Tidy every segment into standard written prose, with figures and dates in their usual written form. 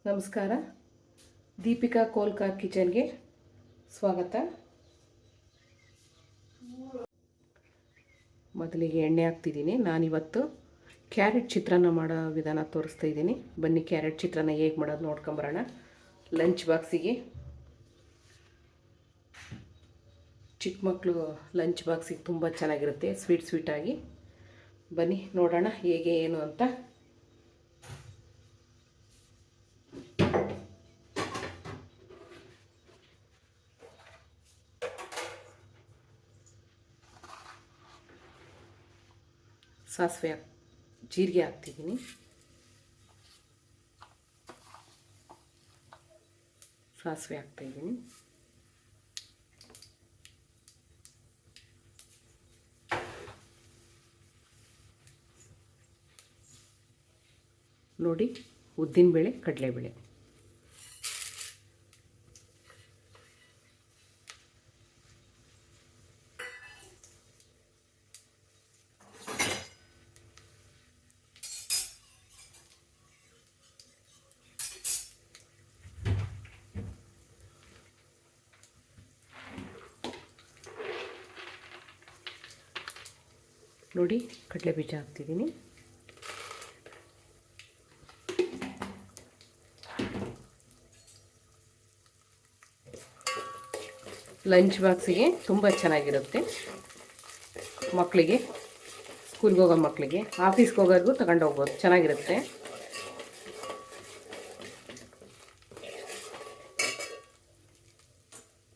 ನಮಸ್ಕಾರ. ದೀಪಿಕಾ ಕೋಲ್ಕಾ ಕಿಚನ್ಗೆ ಸ್ವಾಗತ. ಮೊದಲಿಗೆ ಎಣ್ಣೆ ಹಾಕ್ತಿದ್ದೀನಿ. ನಾನಿವತ್ತು ಕ್ಯಾರೆಟ್ ಚಿತ್ರಾನ್ನ ಮಾಡೋ ವಿಧಾನ ತೋರಿಸ್ತಾ ಇದ್ದೀನಿ. ಬನ್ನಿ ಕ್ಯಾರೆಟ್ ಚಿತ್ರಾನ್ನ ಹೇಗೆ ಮಾಡೋದು ನೋಡ್ಕೊಂಬರೋಣ. ಲಂಚ್ ಬಾಕ್ಸಿಗೆ, ಚಿಕ್ಕ ಮಕ್ಕಳು ಲಂಚ್ ಬಾಕ್ಸಿಗೆ ತುಂಬ ಚೆನ್ನಾಗಿರುತ್ತೆ, ಸ್ವೀಟಾಗಿ. ಬನ್ನಿ ನೋಡೋಣ ಹೇಗೆ ಏನು ಅಂತ. ಸಾಸಿವೆ ಜೀರಿಗೆ ಹಾಕ್ತಿದ್ದೀನಿ. ಸಾಸಿವೆ ಹಾಕ್ತಾಯಿದ್ದೀನಿ. ನೋಡಿ, ಉದ್ದಿನಬೇಳೆ, ಕಡಲೆಬೇಳೆ. ನೋಡಿ, ಕಡಲೆ ಬೀಜ ಹಾಕ್ತಿದ್ದೀನಿ. ಲಂಚ್ ಬಾಕ್ಸಿಗೆ ತುಂಬ ಚೆನ್ನಾಗಿರುತ್ತೆ. ಮಕ್ಕಳಿಗೆ, ಸ್ಕೂಲ್ಗೆ ಹೋಗೋ ಮಕ್ಕಳಿಗೆ, ಆಫೀಸ್ಗೆ ಹೋಗೋರ್ಗೂ ತಗೊಂಡು ಹೋಗ್ಬೋದು, ಚೆನ್ನಾಗಿರುತ್ತೆ.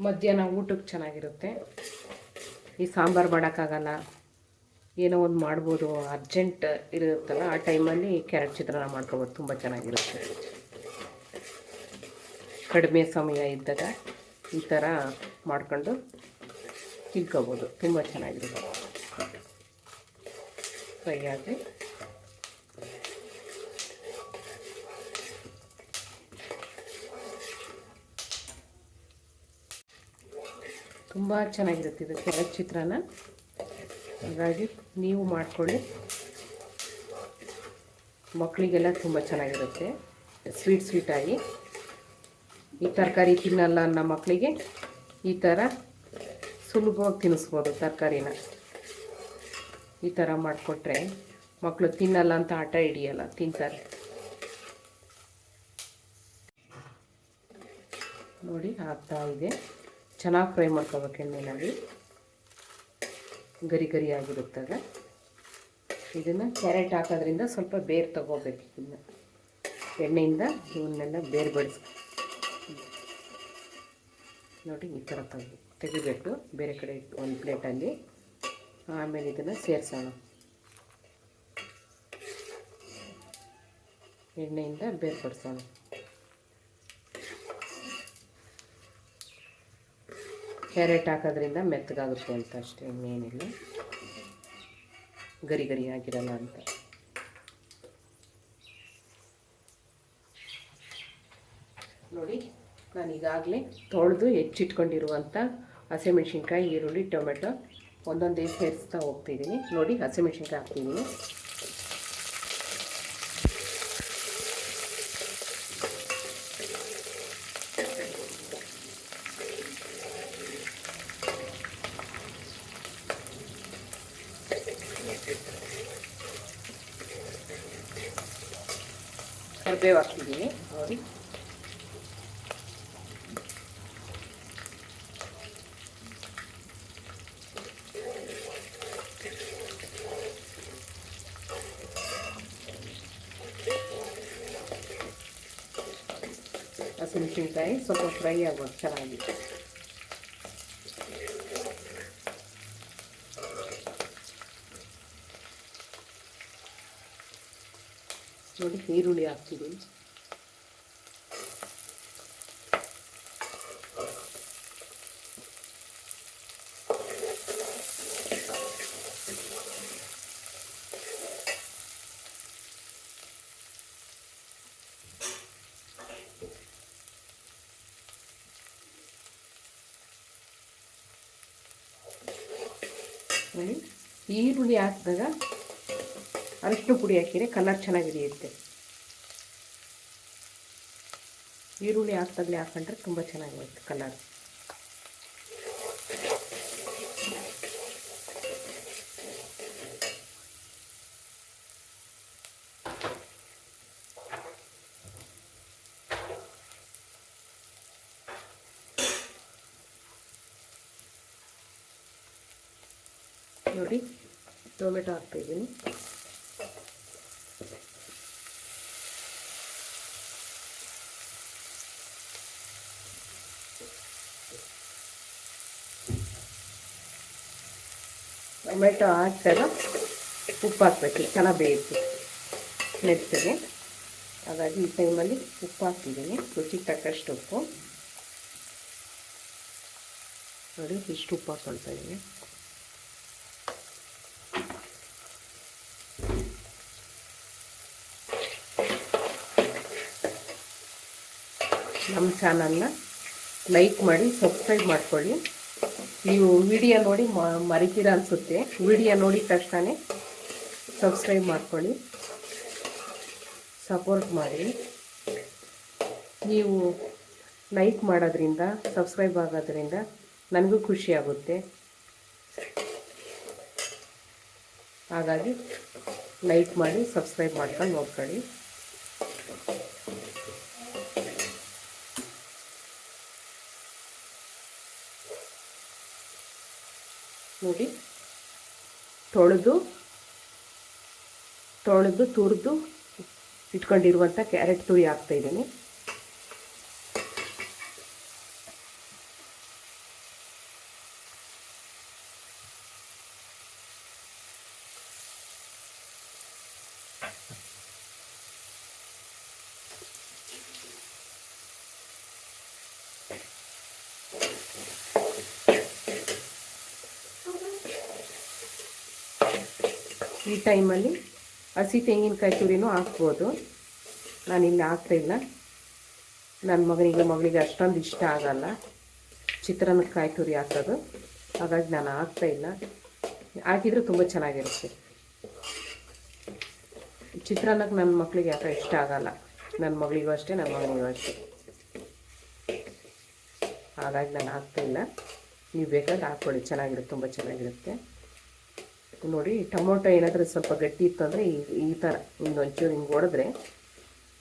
ಮಧ್ಯಾಹ್ನ ಊಟಕ್ಕೆ ಚೆನ್ನಾಗಿರುತ್ತೆ. ಈ ಸಾಂಬಾರು ಮಾಡೋಕ್ಕಾಗಲ್ಲ, ಏನೋ ಒಂದು ಮಾಡ್ಬೋದು, ಅರ್ಜೆಂಟ್ ಇರುತ್ತಲ್ಲ, ಆ ಟೈಮಲ್ಲಿ ಕ್ಯಾರೆಟ್ ಚಿತ್ರಾನ್ನ ಮಾಡ್ಕೊಬೋದು, ತುಂಬ ಚೆನ್ನಾಗಿರುತ್ತೆ. ಕಡಿಮೆ ಸಮಯ ಇದ್ದಾಗ ಈ ಥರ ಮಾಡ್ಕೊಂಡು ತಿನ್ಕೋಬೋದು, ತುಂಬ ಚೆನ್ನಾಗಿರುತ್ತೆ. ಫ್ರೈ ಆಗಿ ತುಂಬ ಚೆನ್ನಾಗಿರುತ್ತೆ ಇದು ಕ್ಯಾರೆಟ್ ಚಿತ್ರಾನ್ನ. ಹಾಗಾಗಿ ನೀವು ಮಾಡ್ಕೊಳ್ಳಿ, ಮಕ್ಕಳಿಗೆಲ್ಲ ತುಂಬ ಚೆನ್ನಾಗಿರುತ್ತೆ, ಸ್ವೀಟಾಗಿ. ಈ ತರಕಾರಿ ತಿನ್ನಲ್ಲ ಅನ್ನೋ ಮಕ್ಕಳಿಗೆ ಈ ಥರ ಸುಲಭವಾಗಿ ತಿನ್ನಿಸ್ಬೋದು. ತರಕಾರಿನ ಈ ಥರ ಮಾಡಿಕೊಟ್ರೆ ಮಕ್ಕಳು ತಿನ್ನಲ್ಲ ಅಂತ ಆಟ ಹಿಡಿಯಲ್ಲ, ತಿಂತಾರೆ. ನೋಡಿ, ಆಗ್ತಾ ಇದೆ. ಚೆನ್ನಾಗಿ ಫ್ರೈ ಮಾಡ್ಕೋಬೇಕು ಎಣ್ಣೆಯಲ್ಲಿ, ಗರಿ ಗರಿ ಆಗಿರುತ್ತಾಗ. ಇದನ್ನು ಕ್ಯಾರೆಟ್ ಹಾಕೋದ್ರಿಂದ ಸ್ವಲ್ಪ ಬೇರು ತಗೋಬೇಕು. ಇದನ್ನು ಎಣ್ಣೆಯಿಂದ ಇವನ್ನೆಲ್ಲ ಬೇರೆ ಬಡಿಸ್ ನೋಡಿ, ಈ ಥರ ತೆಗಿಬೇಕು ಬೇರೆ ಕಡೆ ಒಂದು ಪ್ಲೇಟಲ್ಲಿ. ಆಮೇಲೆ ಇದನ್ನು ಸೇರಿಸೋಣ, ಎಣ್ಣೆಯಿಂದ ಬೇರ್ಪಡಿಸೋಣ. ಕ್ಯಾರೆಟ್ ಹಾಕೋದ್ರಿಂದ ಮೆತ್ತಗಾಗುತ್ತೆ ಅಂತ ಅಷ್ಟೇ, ಇನ್ನೇನಿಲ್ಲ, ಗರಿ ಗರಿ ಆಗಿರಲ್ಲ ಅಂತ. ನೋಡಿ, ನಾನು ಈಗಾಗಲೇ ತೊಳೆದು ಹೆಚ್ಚಿಟ್ಕೊಂಡಿರುವಂಥ ಹಸಿಮೆಣ್ಸಿನ್ಕಾಯಿ, ಈರುಳ್ಳಿ, ಟೊಮೆಟೊ ಒಂದೊಂದೇ ಸೇರಿಸ್ತಾ ಹೋಗ್ತಿದ್ದೀನಿ. ನೋಡಿ, ಹಸಿಮೆಣ್ಸಿನ್ಕಾಯಿ ಹಾಕ್ತಿದ್ದೀನಿ. ಕರಿಬೇವು ಹಾಕ್ತಿದ್ದೀನಿ. ನೋಡಿ, ಹಸಿಮೆಣಸಿನ್ಕಾಯಿ ಸ್ವಲ್ಪ ಫ್ರೈ ಆಗೋದು ಚೆನ್ನಾಗಿ. ನೋಡಿ, ಈರುಳ್ಳಿ ಹಾಕ್ತಿದ್ದೀನಿ. ಈರುಳ್ಳಿ ಹಾಕಿದಾಗ ಅರಿಶಿನ ಪುಡಿ ಹಾಕಿದರೆ ಕಲರ್ ಚೆನ್ನಾಗಿರಿಯುತ್ತೆ. ಈರುಳ್ಳಿ ಹಾಕ್ದಾಗಲೇ ಹಾಕೊಂಡ್ರೆ ತುಂಬ ಚೆನ್ನಾಗಿರುತ್ತೆ ಕಲರ್. ನೋಡಿ ಟೊಮೆಟೊ ಹಾಕ್ತಾಯಿದ್ದೀನಿ. ಟೊಮೆಟೊ ಹಾಕ್ತಾಗ ಉಪ್ಪು ಹಾಕ್ಬೇಕು, ಚೆನ್ನಾಗಿ ಬೇಯಿಸಿ ಮೆತ್ತಗೆ. ಹಾಗಾಗಿ ಈ ಟೈಮಲ್ಲಿ ಉಪ್ಪು ಹಾಕ್ತಿದ್ದೀನಿ, ರುಚಿಗೆ ತಕ್ಕಷ್ಟು ಉಪ್ಪು. ನೋಡಿ ಇಷ್ಟು ಉಪ್ಪು ಹಾಕ್ಕೊಳ್ತಾ ಇದ್ದೀನಿ. ನಮ್ಮ ಚಾನಲ್ನ ಲೈಕ್ ಮಾಡಿ ಸಬ್ಸ್ಕ್ರೈಬ್ ಮಾಡ್ಕೊಳ್ಳಿ. ನೀವು ವಿಡಿಯೋ ನೋಡಿ ಮರಿತೀರ ಅನಿಸುತ್ತೆ, ವಿಡಿಯೋ ನೋಡಿದ ತಕ್ಷಣ ಸಬ್ಸ್ಕ್ರೈಬ್ ಮಾಡ್ಕೊಳ್ಳಿ, ಸಪೋರ್ಟ್ ಮಾಡಿ. ನೀವು ಲೈಕ್ ಮಾಡೋದ್ರಿಂದ, ಸಬ್ಸ್ಕ್ರೈಬ್ ಆಗೋದ್ರಿಂದ ನನಗೂ ಖುಷಿ ಆಗುತ್ತೆ. ಹಾಗಾಗಿ ಲೈಕ್ ಮಾಡಿ ಸಬ್ಸ್ಕ್ರೈಬ್ ಮಾಡ್ಕೊಂಡು ನೋಡ್ಕೊಳ್ಳಿ. ನೋಡಿ ತೊಳೆದು ತುರಿದು ಇಟ್ಕೊಂಡಿರುವಂಥ ಕ್ಯಾರೆಟ್ ತುರಿ ಹಾಕ್ತಾಯಿದ್ದೀನಿ. ಈ ಟೈಮಲ್ಲಿ ಹಸಿ ತೆಂಗಿನಕಾಯಿ ತುರಿನೂ ಹಾಕ್ಬೋದು. ನಾನಿಲ್ಲಿ ಹಾಕ್ತಾಯಿಲ್ಲ, ನನ್ನ ಮಗಳಿಗೆ ಅಷ್ಟೊಂದು ಇಷ್ಟ ಆಗಲ್ಲ ಚಿತ್ರಾನ್ನಕ್ಕೆ ಕಾಯಿ ತುರಿ ಹಾಕೋದು, ಹಾಗಾಗಿ ನಾನು ಹಾಕ್ತಾಯಿಲ್ಲ. ಹಾಕಿದರೆ ತುಂಬ ಚೆನ್ನಾಗಿರುತ್ತೆ. ಚಿತ್ರಾನ್ನಕ್ಕೆ ನನ್ನ ಮಕ್ಕಳಿಗೆ ಯಾಕೆ ಇಷ್ಟ ಆಗಲ್ಲ, ನನ್ನ ಮಗಳಿಗೂ ಅಷ್ಟೇ, ನನ್ನ ಮಗನಿಗೂ ಅಷ್ಟೇ. ಹಾಗಾಗಿ ನಾನು ಹಾಕ್ತಾಯಿಲ್ಲ. ನೀವು ಬೇಕಾದ್ರೆ ಹಾಕ್ಕೊಳ್ಳಿ, ಚೆನ್ನಾಗಿರುತ್ತೆ, ತುಂಬ ಚೆನ್ನಾಗಿರುತ್ತೆ. ನೋಡಿ ಟೊಮೊಟೊ ಏನಾದರೂ ಸ್ವಲ್ಪ ಗಟ್ಟಿ ಇತ್ತು ಅಂದರೆ ಈ ಥರ ಒಂಚೂರು ಹಿಂಗೆ ಹೊಡೆದ್ರೆ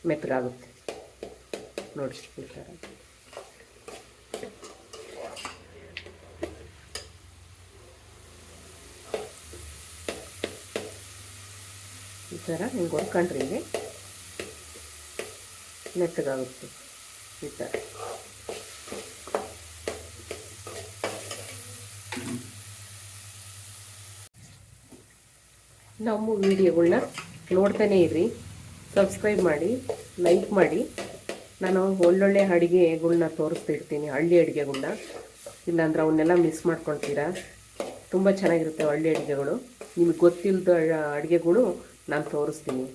ಮೆತ್ತಗಾಗುತ್ತೆ. ನೋಡಿ ಈ ಥರ. ಈ ಥರ ಹಿಂಗೆ ಹೊಡ್ಕೊಂಡ್ರೆ ಹಿಂಗೆ ಮೆತ್ತಗಾಗುತ್ತೆ ಈ ಥರ. ನಮ್ಮ ವೀಡಿಯೋಗಳ್ನ ನೋಡ್ತಾನೇ ಇರ್ರಿ, ಸಬ್ಸ್ಕ್ರೈಬ್ ಮಾಡಿ, ಲೈಕ್ ಮಾಡಿ. ನಾನು ಒಳ್ಳೊಳ್ಳೆ ಅಡುಗೆಗಳ್ನ ತೋರಿಸ್ತಿರ್ತೀನಿ, ಹಳ್ಳಿ ಅಡುಗೆಗಳ್ನ. ಇಲ್ಲಾಂದ್ರೆ ಅವನ್ನೆಲ್ಲ ಮಿಸ್ ಮಾಡ್ಕೊಳ್ತೀರಾ. ತುಂಬ ಚೆನ್ನಾಗಿರುತ್ತೆ ಹಳ್ಳಿ ಅಡುಗೆಗಳು. ನಿಮಗೆ ಗೊತ್ತಿಲ್ಲದ ಅಡುಗೆಗಳು ನಾನು ತೋರಿಸ್ತೀನಿ,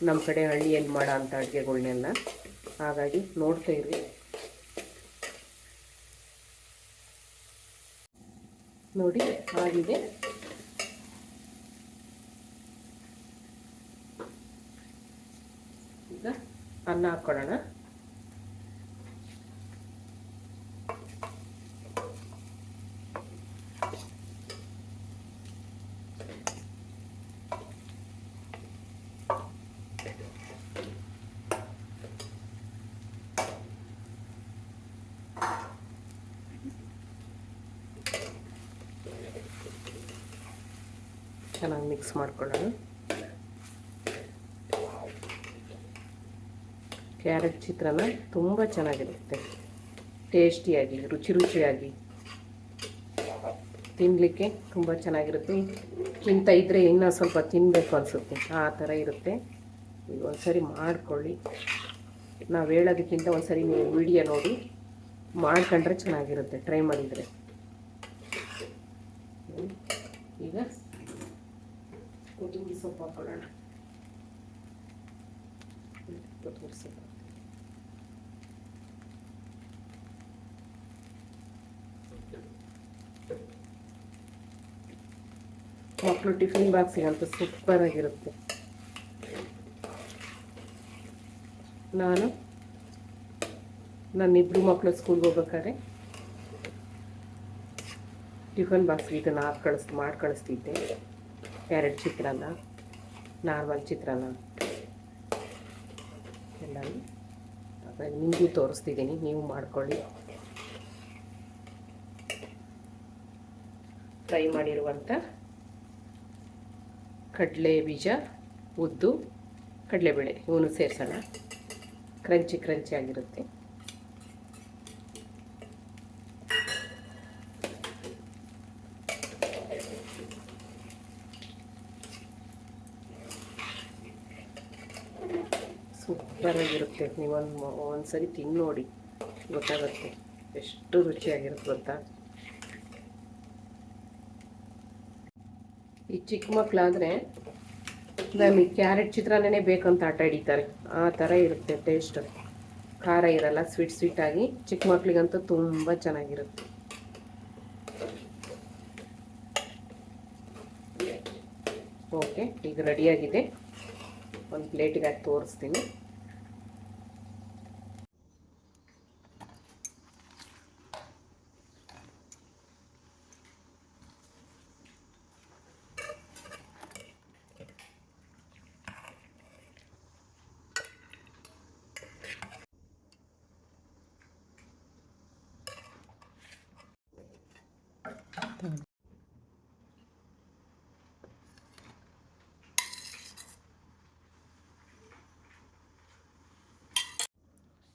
ನಮ್ಮ ಕಡೆ ಹಳ್ಳಿಯಲ್ಲಿ ಮಾಡೋ ಅಂಥ ಅಡುಗೆಗಳ್ನೆಲ್ಲ. ಹಾಗಾಗಿ ನೋಡ್ತಾ ಇರ್ರಿ. ನೋಡಿ ಆಗಿದೆ. ಈಗ ಅನ್ನ ಹಾಕ್ಕೊಳ್ಳೋಣ. ಚೆನ್ನಾಗಿ ಮಿಕ್ಸ್ ಮಾಡ್ಕೊಳ್ಳೋಣ. ಕ್ಯಾರೆಟ್ ಚಿತ್ರಾನ್ನ ತುಂಬ ಚೆನ್ನಾಗಿರುತ್ತೆ, ಟೇಸ್ಟಿಯಾಗಿ, ರುಚಿಯಾಗಿ ತಿನ್ನಲಿಕ್ಕೆ ತುಂಬ ಚೆನ್ನಾಗಿರುತ್ತೆ. ತಿಂತಾ ಇದ್ದರೆ ಇನ್ನೂ ಸ್ವಲ್ಪ ತಿನ್ನಬೇಕು ಅನಿಸುತ್ತೆ, ಆ ಥರ ಇರುತ್ತೆ. ಈಗ ಒಂದ್ಸರಿ ಮಾಡ್ಕೊಳ್ಳಿ. ನಾವು ಹೇಳೋದಕ್ಕಿಂತ ಒಂದ್ಸರಿ ನೀವು ವಿಡಿಯೋ ನೋಡಿ ಮಾಡ್ಕೊಂಡ್ರೆ ಚೆನ್ನಾಗಿರುತ್ತೆ, ಟ್ರೈ ಮಾಡಿದರೆ. ಈಗ ಕೊತ್ತಂಬರಿ ಸೊಪ್ಪು ಹಾಕೊಳ್ಳೋಣ. ಕೊತ್ತಂಬರಿ ಸೊಪ್ಪು ಮಕ್ಕಳು ಟಿಫಿನ್ ಬಾಕ್ಸಿಗೆ ಅಂತ ಸೂಪರಾಗಿರುತ್ತೆ. ನಾನು ನನ್ನಿಬ್ಬರು ಮಕ್ಕಳು ಸ್ಕೂಲ್ಗೆ ಹೋಗ್ಬೇಕಾದ್ರೆ ಟಿಫನ್ ಬಾಕ್ಸ್ಗೆ ಇದನ್ನು ಮಾಡಿ ಕಳಿಸ್ತಿದ್ದೆ. ಕ್ಯಾರೆಟ್ ಚಿತ್ರಾನ್ನ, ನಾರ್ಮಲ್ ಚಿತ್ರಾನ್ನ ಎಲ್ಲನೂ ನಿಮಗೂ ತೋರಿಸ್ತಿದ್ದೀನಿ, ನೀವು ಮಾಡ್ಕೊಳ್ಳಿ. ಫ್ರೈ ಮಾಡಿರುವಂಥ ಕಡಲೆ ಬೀಜ, ಉದ್ದು, ಕಡಲೆಬೇಳೆ ಇವನು ಸೇರಿಸೋಣ. ಕ್ರಂಚಿ ಆಗಿರುತ್ತೆ. ಸೂಪರಾಗಿರುತ್ತೆ. ನೀವು ಒಂದ್ಸರಿ ತಿಂದು ನೋಡಿ, ಗೊತ್ತಾಗುತ್ತೆ ಎಷ್ಟು ರುಚಿಯಾಗಿರುತ್ತೆ ಗೊತ್ತಾ. ಈ ಚಿಕ್ಕ ಮಕ್ಕಳಾದರೆ ನಮಗೆ ಕ್ಯಾರೆಟ್ ಚಿತ್ರಾನ್ನನೇ ಬೇಕಂತ ಆಟ ಹಿಡಿತಾರೆ. ಆ ಥರ ಇರುತ್ತೆ ಟೇಸ್ಟ್. ಖಾರ ಇರಲ್ಲ, ಸ್ವೀಟಾಗಿ. ಚಿಕ್ಕ ಮಕ್ಕಳಿಗಂತೂ ತುಂಬ ಚೆನ್ನಾಗಿರುತ್ತೆ. ಓಕೆ, ಈಗ ರೆಡಿಯಾಗಿದೆ. ಒಂದು ಪ್ಲೇಟಿಗೆ ಹಾಕಿ ತೋರಿಸ್ತೀನಿ.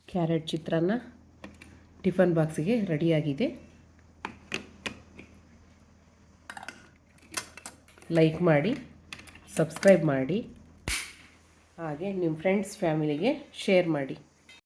ಕ್ಯಾರೆಟ್ ಚಿತ್ರಾನ್ನ ಟಿಫನ್ ಬಾಕ್ಸಿಗೆ ರೆಡಿಯಾಗಿದೆ. ಲೈಕ್ ಮಾಡಿ, ಸಬ್ಸ್ಕ್ರೈಬ್ ಮಾಡಿ, ಹಾಗೆ ನಿಮ್ಮ ಫ್ರೆಂಡ್ಸ್ ಫ್ಯಾಮಿಲಿಗೆ ಶೇರ್ ಮಾಡಿ.